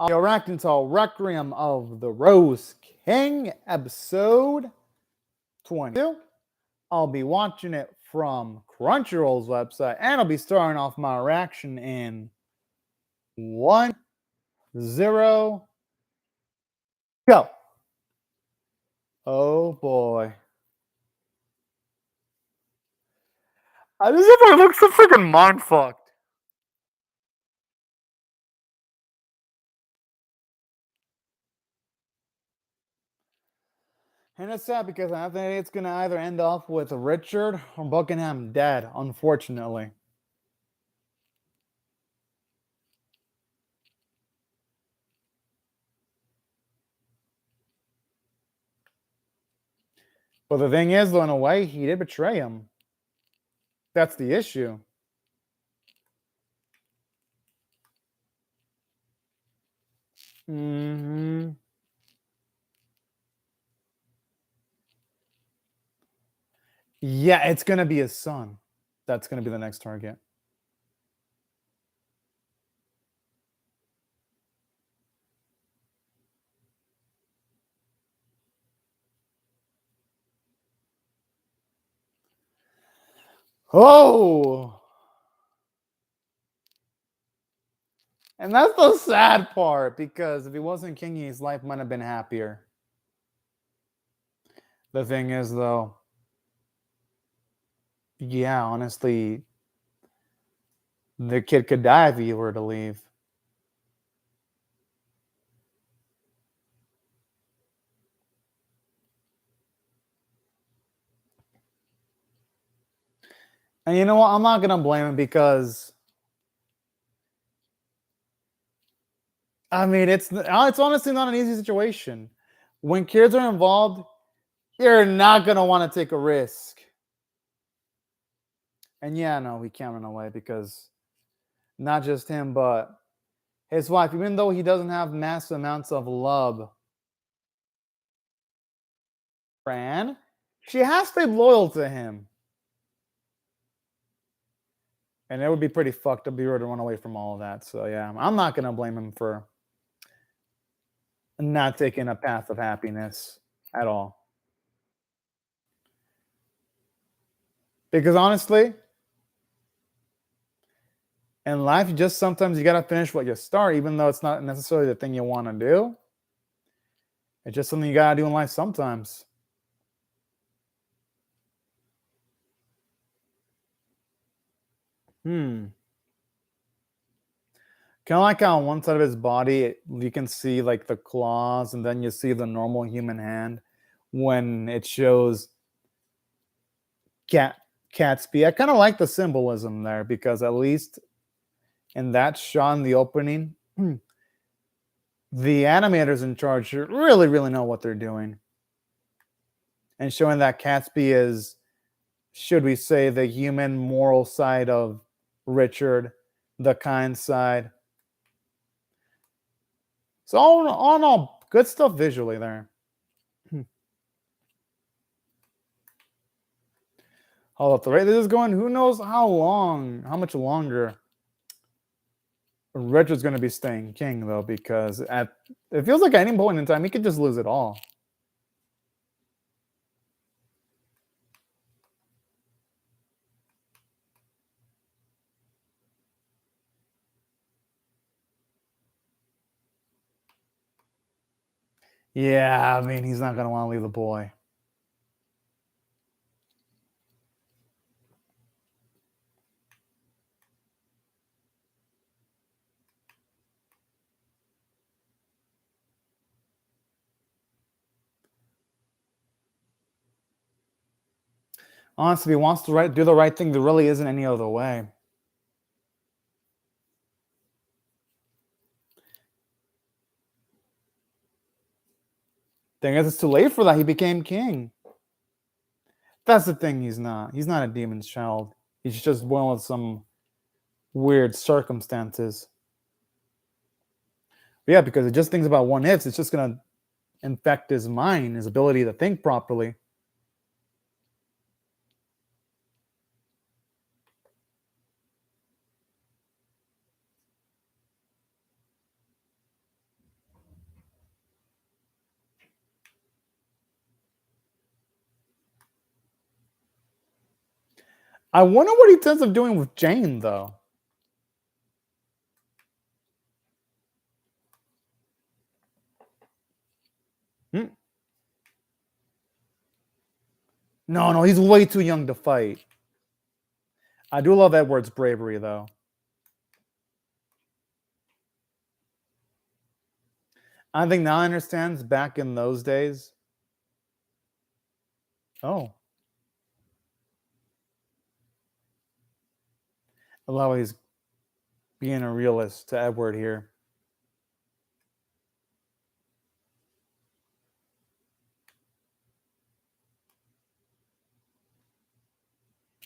I'll be reacting to Requiem of the Rose King, episode 22. I'll be watching it from Crunchyroll's website, and I'll be starting off my reaction in 1, 0, go. Oh boy. This is looks so freaking mind fucked. And it's sad because I think it's going to either end off with Richard or Buckingham dead, unfortunately. But the thing is, though, in a way, he did betray him. That's the issue. Mm-hmm. Yeah, it's going to be his son. That's going to be the next target. Oh! And that's the sad part, because if he wasn't king, his life might have been happier. The thing is, though, yeah, honestly, the kid could die if he were to leave. And you know what? I'm not going to blame him because, I mean, it's honestly not an easy situation. When kids are involved, you're not going to want to take a risk. And yeah, no, he can't run away because not just him, but his wife, even though he doesn't have massive amounts of love, Fran, she has stayed loyal to him. And it would be pretty fucked up if he were to run away from all of that. So yeah, I'm not going to blame him for not taking a path of happiness at all. Because honestly, in life, just sometimes you got to finish what you start, even though it's not necessarily the thing you want to do. It's just something you got to do in life sometimes. Kind of like how on one side of his body, you can see like the claws, and then you see the normal human hand when it shows Catsby. I kind of like the symbolism there, because at least in that shot in the opening, the animators in charge really, really know what they're doing. And showing that Catsby is, should we say, the human moral side of Richard, the kind side. So all in all, good stuff visually there. Hold up, the rate this is going, who knows how much longer Richard's going to be staying king, though, because it feels like at any point in time, he could just lose it all. Yeah, I mean, he's not going to want to leave the boy. Honestly, if he wants to do the right thing, there really isn't any other way. Thing is, it's too late for that. He became king. That's the thing. He's not. He's not a demon's child. He's just born with some weird circumstances. But yeah, because it just thinks about what ifs. It's just gonna infect his mind, his ability to think properly. I wonder what he ends up doing with Jane, though. Hmm. No, he's way too young to fight. I do love Edward's bravery, though. I think now I understand back in those days. Oh. I love how he's being a realist to Edward here.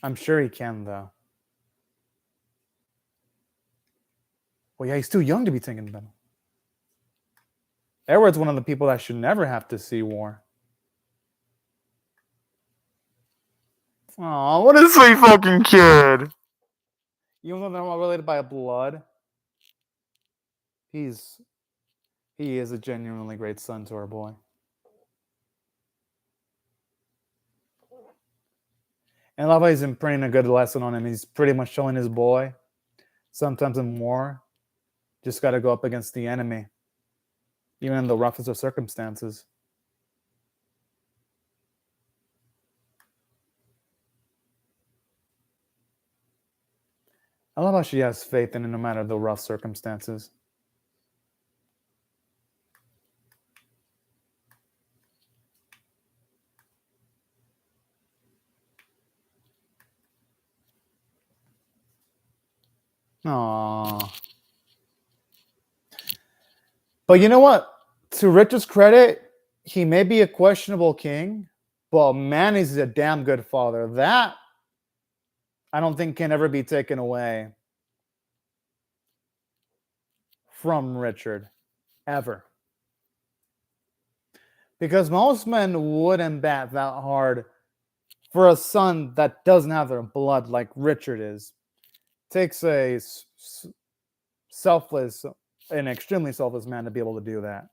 I'm sure he can, though. Well, yeah, he's too young to be taking battle. Edward's one of the people that should never have to see war. Aw, what a sweet fucking kid. Even though they're not related by blood, he is a genuinely great son to our boy. And I love how he's imprinting a good lesson on him. He's pretty much showing his boy, sometimes in war, just got to go up against the enemy, even in the roughest of circumstances. I love how she has faith in it no matter the rough circumstances. Aww. But you know what? To Richard's credit, he may be a questionable king, but man, he's a damn good father. That, I don't think, can ever be taken away from Richard, ever. Because most men wouldn't bat that hard for a son that doesn't have their blood like Richard is. Takes a selfless, an extremely selfless man to be able to do that.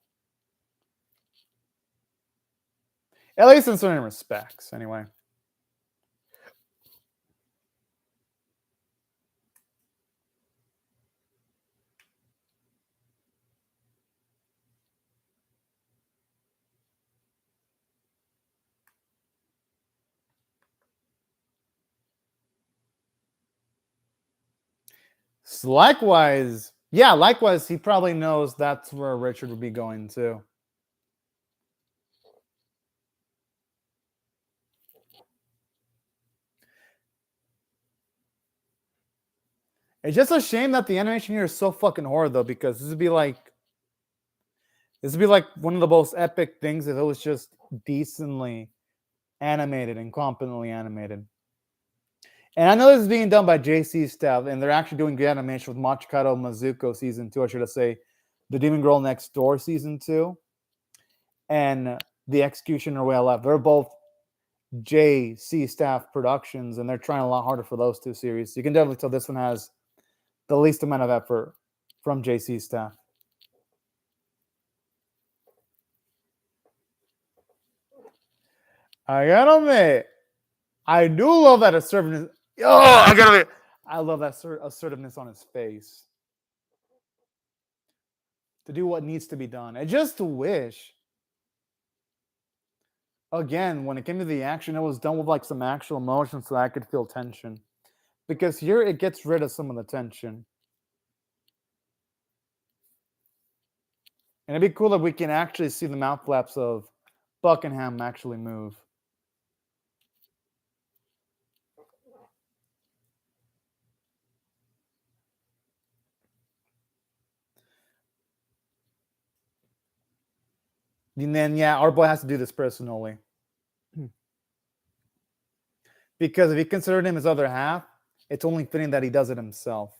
At least in certain respects, anyway. Likewise, he probably knows that's where Richard would be going too. It's just a shame that the animation here is so fucking horrid, though, because this would be like one of the most epic things if it was just decently animated and competently animated. And I know this is being done by JC staff, and they're actually doing good animation with Machikado Mizuko Season 2, I should say, The Demon Girl Next Door Season 2, and The Executioner Way I Left. They're both JC staff productions, and they're trying a lot harder for those two series. You can definitely tell this one has the least amount of effort from JC staff. I gotta admit, I do love that assertiveness. Oh, I gotta admit, I love that assertiveness on his face to do what needs to be done. I just wish, again, when it came to the action, it was done with like some actual emotion so I could feel tension. Because here it gets rid of some of the tension. And it'd be cool if we can actually see the mouth flaps of Buckingham actually move. And then, yeah, our boy has to do this personally. Because if he considered him his other half, it's only fitting that he does it himself.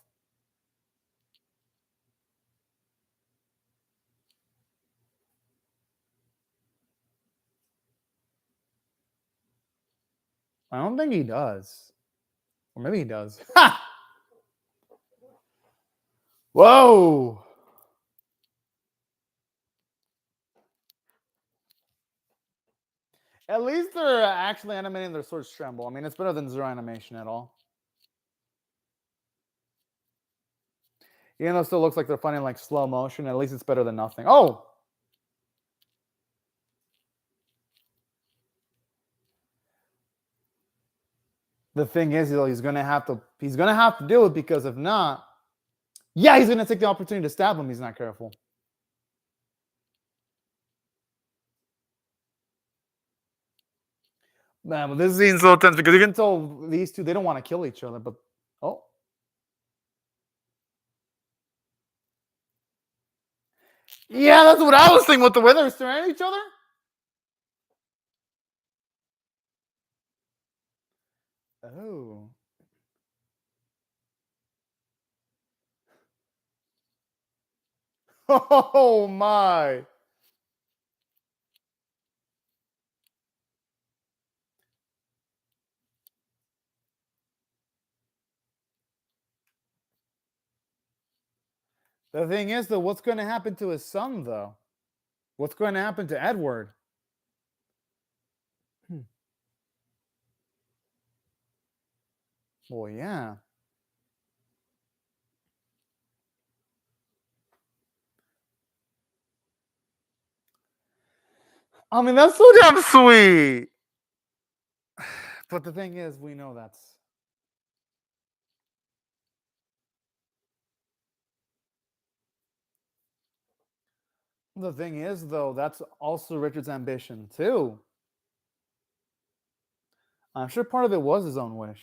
I don't think he does. Or maybe he does. Ha! Whoa! At least they're actually animating their swords tremble. I mean, it's better than zero animation at all. Even though it still looks like they're fighting like slow motion, at least it's better than nothing. Oh! The thing is, though, he's gonna have to do it, because if not, yeah, he's gonna take the opportunity to stab him. He's not careful. Man, but this scene's so tense because you can tell these two, they don't want to kill each other. But oh, yeah, that's what I was thinking. With the way they're staring at each other. Oh. Oh my. The thing is, though, what's going to happen to his son, though? What's going to happen to Edward? Well, yeah. I mean, that's so damn sweet. But the thing is, we know that's... The thing is, though, that's also Richard's ambition, too. I'm sure part of it was his own wish.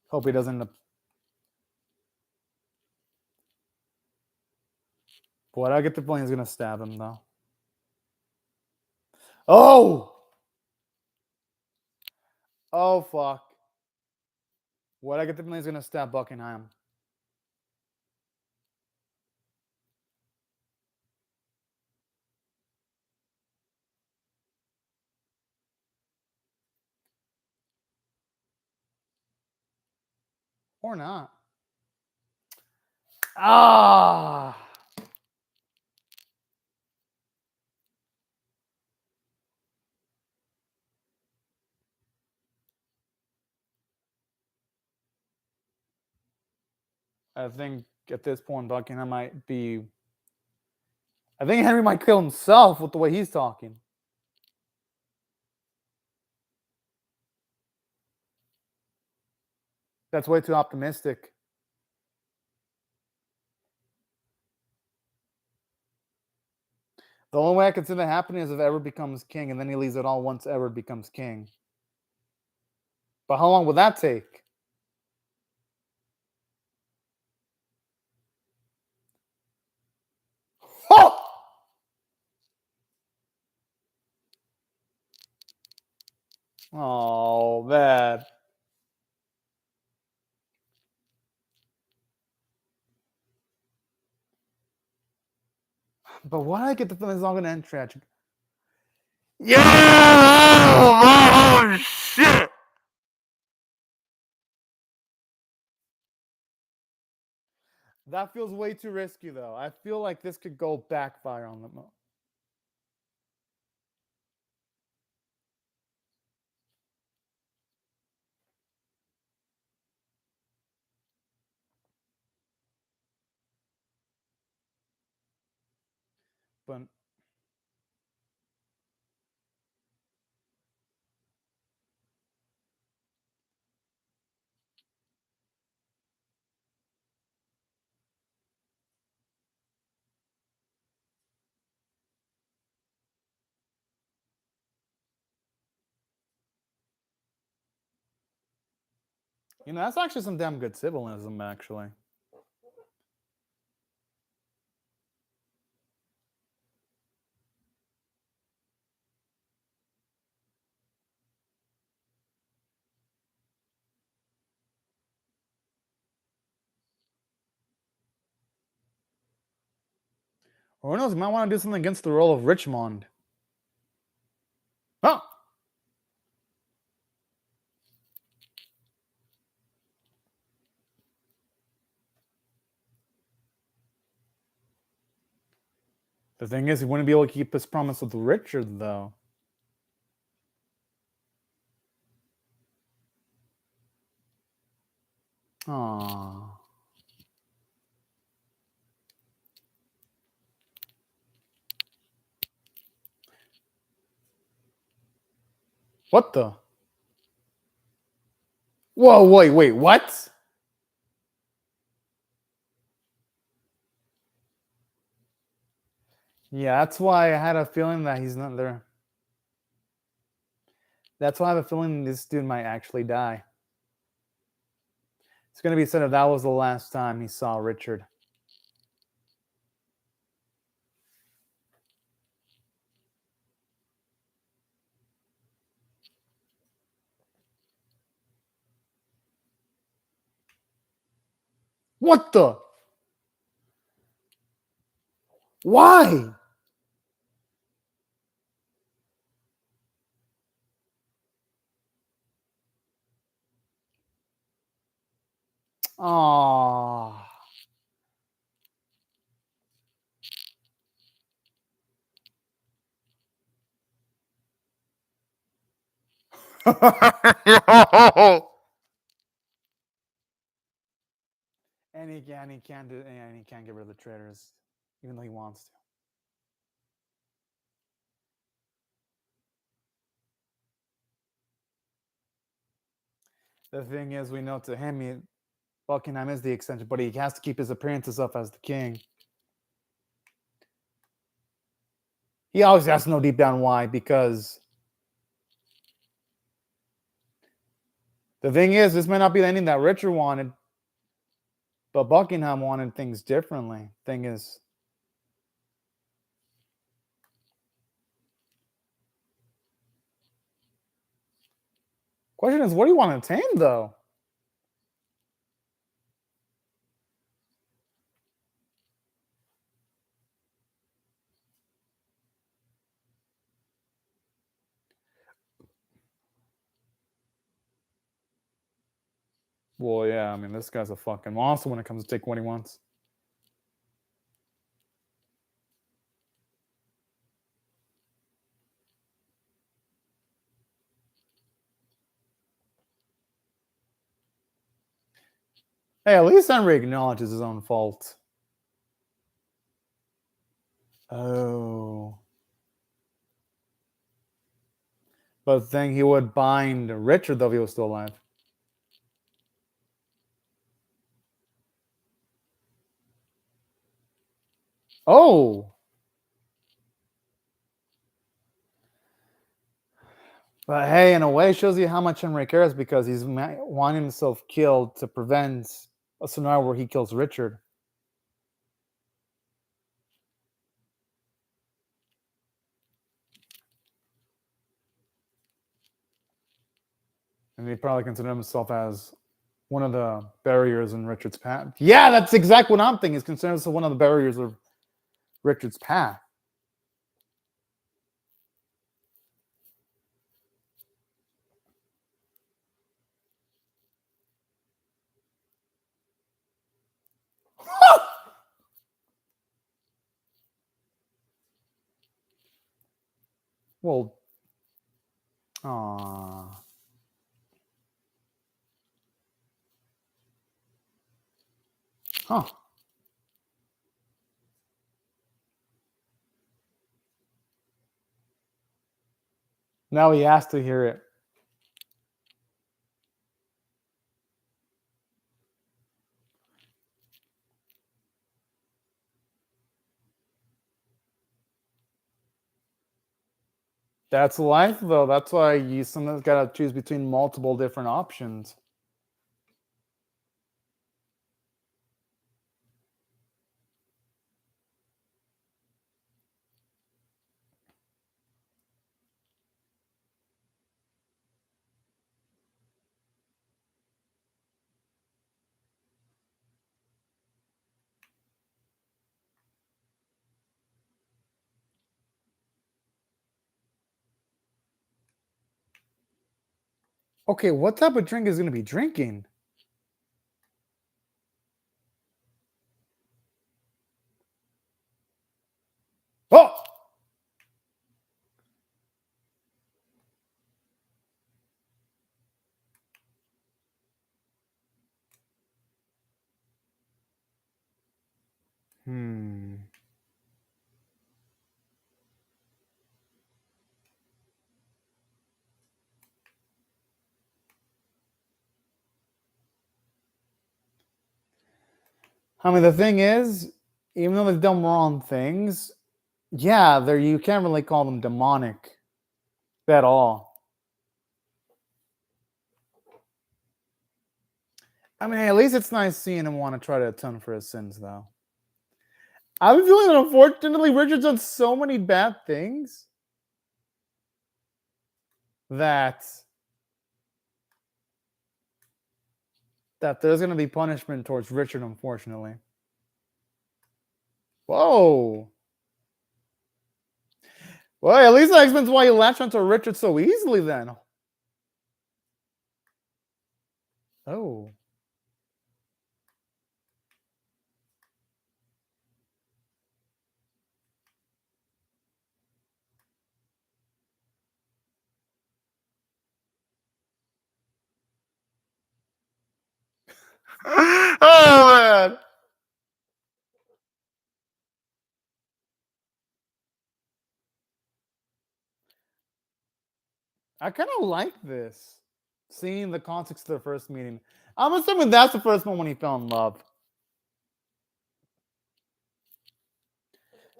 Hope he doesn't end up... Boy, I get the feeling he's going to stab him, though. Oh! Oh, fuck. What, I get the feeling he's going to stab Buckingham. Or not. Ah! I think at this point, Buckingham might be... I think Henry might kill himself with the way he's talking. That's way too optimistic. The only way I can see that happening is if Edward becomes king, and then he leaves it all once Edward becomes king. But how long would that take? Oh! Oh, man. But why do I get the feeling it's all going to end tragic? Yeah! Oh, shit! That feels way too risky, though. I feel like this could go backfire on them. But you know, that's actually some damn good symbolism, actually. Or who knows, you might want to do something against the role of Richmond. Oh! The thing is, he wouldn't be able to keep his promise with Richard, though. Aww. What the? Whoa, wait, what? Yeah, that's why I had a feeling that he's not there. That's why I have a feeling this dude might actually die. It's going to be said if that was the last time he saw Richard. What the? Why? Aww. And he can't get rid of the traitors, even though he wants to. The thing is, we know to him, Buckingham is the extension, but he has to keep his appearances up as the king. He always has to know deep down why, because the thing is, this may not be the ending that Richard wanted, but Buckingham wanted things differently. Thing is, question is, what do you want to attain, though? Well, yeah, I mean, this guy's a fucking monster when it comes to taking what he wants. Hey, at least Henry acknowledges his own fault. Oh. But the thing, he would bind Richard, though, if he was still alive. Oh. But hey, in a way, it shows you how much Henry cares, because he's wanting himself killed to prevent a scenario where he kills Richard. And he probably considered himself as one of the barriers in Richard's path. Yeah, that's exactly what I'm thinking. He's considered himself one of the barriers of Richard's path. Well, aww. Huh. Now he has to hear it. That's life, though. That's why you sometimes gotta choose between multiple different options. Okay, what type of drink is going to be drinking? I mean, the thing is, even though they've done wrong things, yeah, you can't really call them demonic at all. I mean, at least it's nice seeing him want to try to atone for his sins, though. I've been feeling that, unfortunately, Richard's done so many bad things that there's going to be punishment towards Richard, unfortunately. Whoa. Well, at least that explains why you latched onto Richard so easily, then. Oh. Oh, man. I kind of like this. Seeing the context of their first meeting. I'm assuming that's the first one when he fell in love.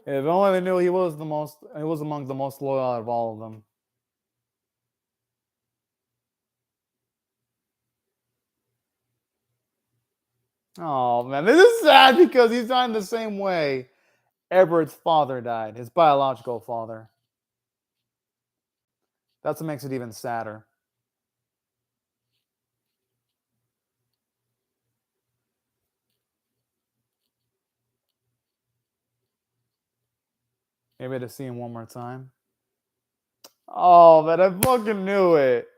If only they knew he was among the most loyal out of all of them. Oh, man. This is sad because he's dying the same way Edward's father died, his biological father. That's what makes it even sadder. Maybe to see him one more time. Oh, man, I fucking knew it.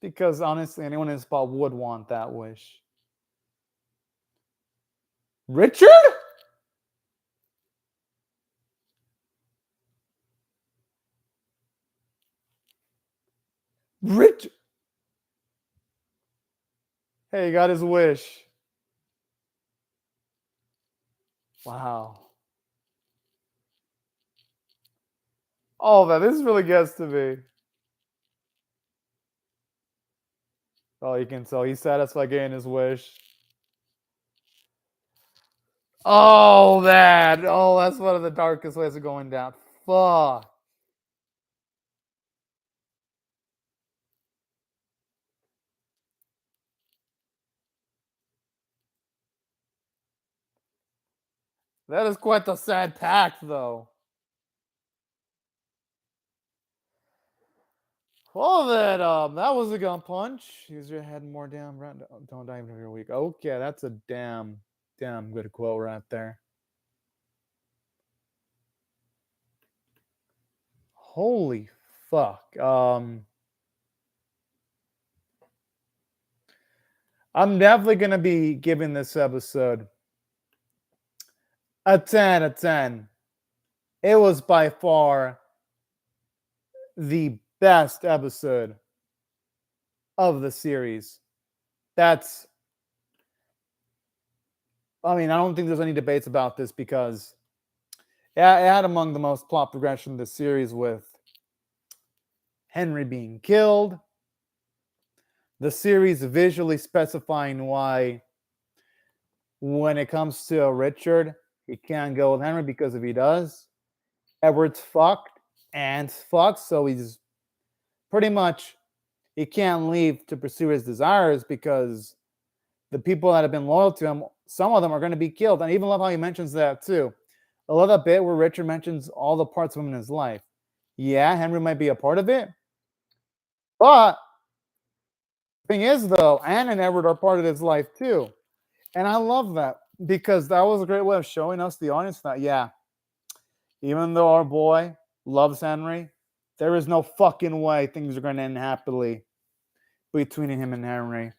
Because honestly, anyone in his spot would want that wish. Richard? Richard? Hey, he got his wish. Wow. Oh, man, this really gets to me. Oh, you can tell he's satisfied getting his wish. Oh, that. Oh, that's one of the darkest ways of going down. Fuck. That is quite the sad pact, though. Well, that was a gun punch. Use your head more down. Don't die even if you're weak. Okay, that's a damn good quote right there. Holy fuck. I'm definitely gonna be giving this episode a 10 out of 10. It was by far the best episode of the series. I don't think there's any debates about this because it had among the most plot progression of the series, with Henry being killed, the series visually specifying why when it comes to Richard, he can't go with Henry, because if he does, Edward's fucked and fucked, so he's pretty much, he can't leave to pursue his desires because the people that have been loyal to him, some of them are going to be killed. And I even love how he mentions that too. I love that bit where Richard mentions all the parts of him in his life. Yeah, Henry might be a part of it, but the thing is, though, Anne and Edward are part of his life too. And I love that because that was a great way of showing us, the audience, that, yeah, even though our boy loves Henry, there is no fucking way things are going to end happily between him and Henry.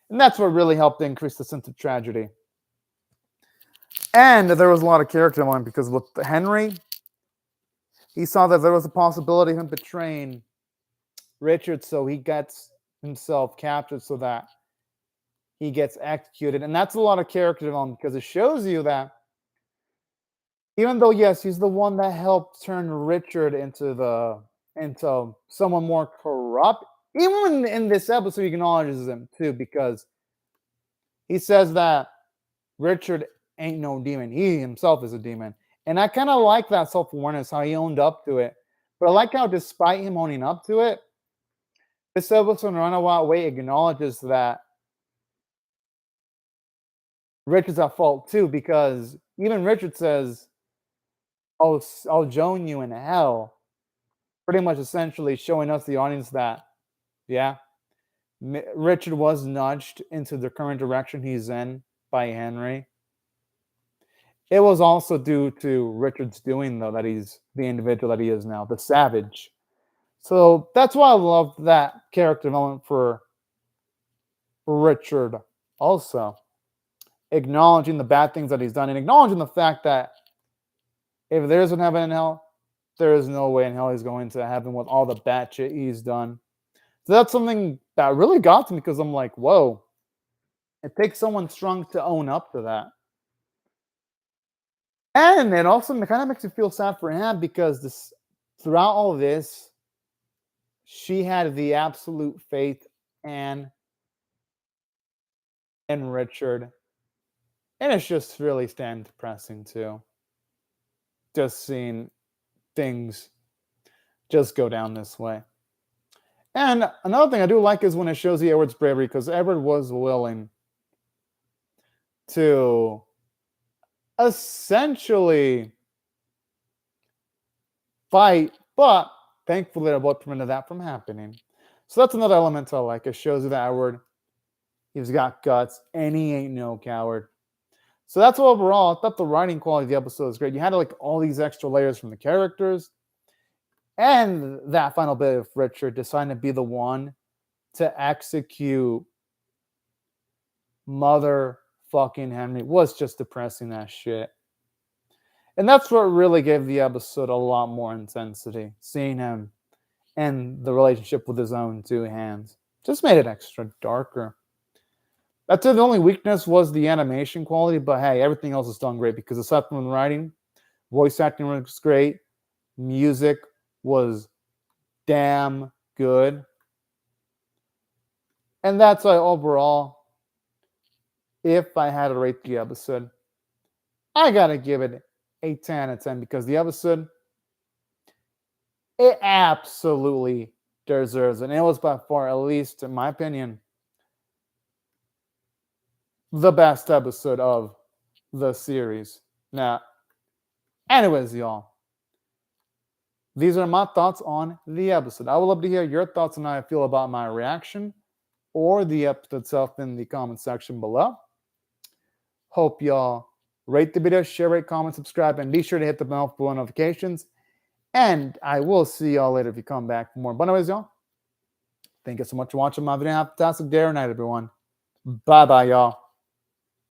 And that's what really helped increase the sense of tragedy. And there was a lot of character development because with Henry, he saw that there was a possibility of him betraying Richard, so he gets himself captured so that he gets executed. And that's a lot of character development because it shows you that even though, yes, he's the one that helped turn Richard into someone more corrupt, even in this episode, he acknowledges him too, because he says that Richard ain't no demon. He himself is a demon. And I kind of like that self-awareness, how he owned up to it. But I like how, despite him owning up to it, this episode in a roundabout way acknowledges that Richard's at fault too, because even Richard says, I'll join you in hell. Pretty much essentially showing us, the audience, that, yeah, Richard was nudged into the current direction he's in by Henry. It was also due to Richard's doing, though, that he's the individual that he is now, the savage. So that's why I love that character development for Richard also. Acknowledging the bad things that he's done and acknowledging the fact that if there isn't heaven and hell, there is no way in hell he's going to heaven with all the bad shit he's done. So that's something that really got to me, because I'm like, whoa, it takes someone strong to own up to that. And it also kind of makes you feel sad for him, because throughout all of this, she had the absolute faith in Richard. And it's just really depressing too. Just seeing things just go down this way. And another thing I do like is when it shows you Edward's bravery, because Edward was willing to essentially fight, but thankfully they're both prevented that from happening. So that's another element I like. It shows you that Edward, he's got guts and he ain't no coward. So that's overall, I thought the writing quality of the episode was great. You had like all these extra layers from the characters, and that final bit of Richard deciding to be the one to execute motherfucking Henry was just depressing as shit. And that's what really gave the episode a lot more intensity. Seeing him and the relationship with his own two hands just made it extra darker. I'd say the only weakness was the animation quality, but hey, everything else is done great, because aside from the writing, voice acting was great, music was damn good. And that's why overall, if I had to rate the episode, I gotta give it a 10 out of 10, because the episode, it absolutely deserves it. And it was by far, at least in my opinion, the best episode of the series. Now, anyways, y'all, these are my thoughts on the episode. I would love to hear your thoughts on how I feel about my reaction or the episode itself in the comment section below. Hope y'all rate the video, share, rate, comment, subscribe, and be sure to hit the bell for notifications. And I will see y'all later if you come back for more. But anyways, y'all, thank you so much for watching my video. Have a fantastic day or night, everyone. Bye-bye, y'all.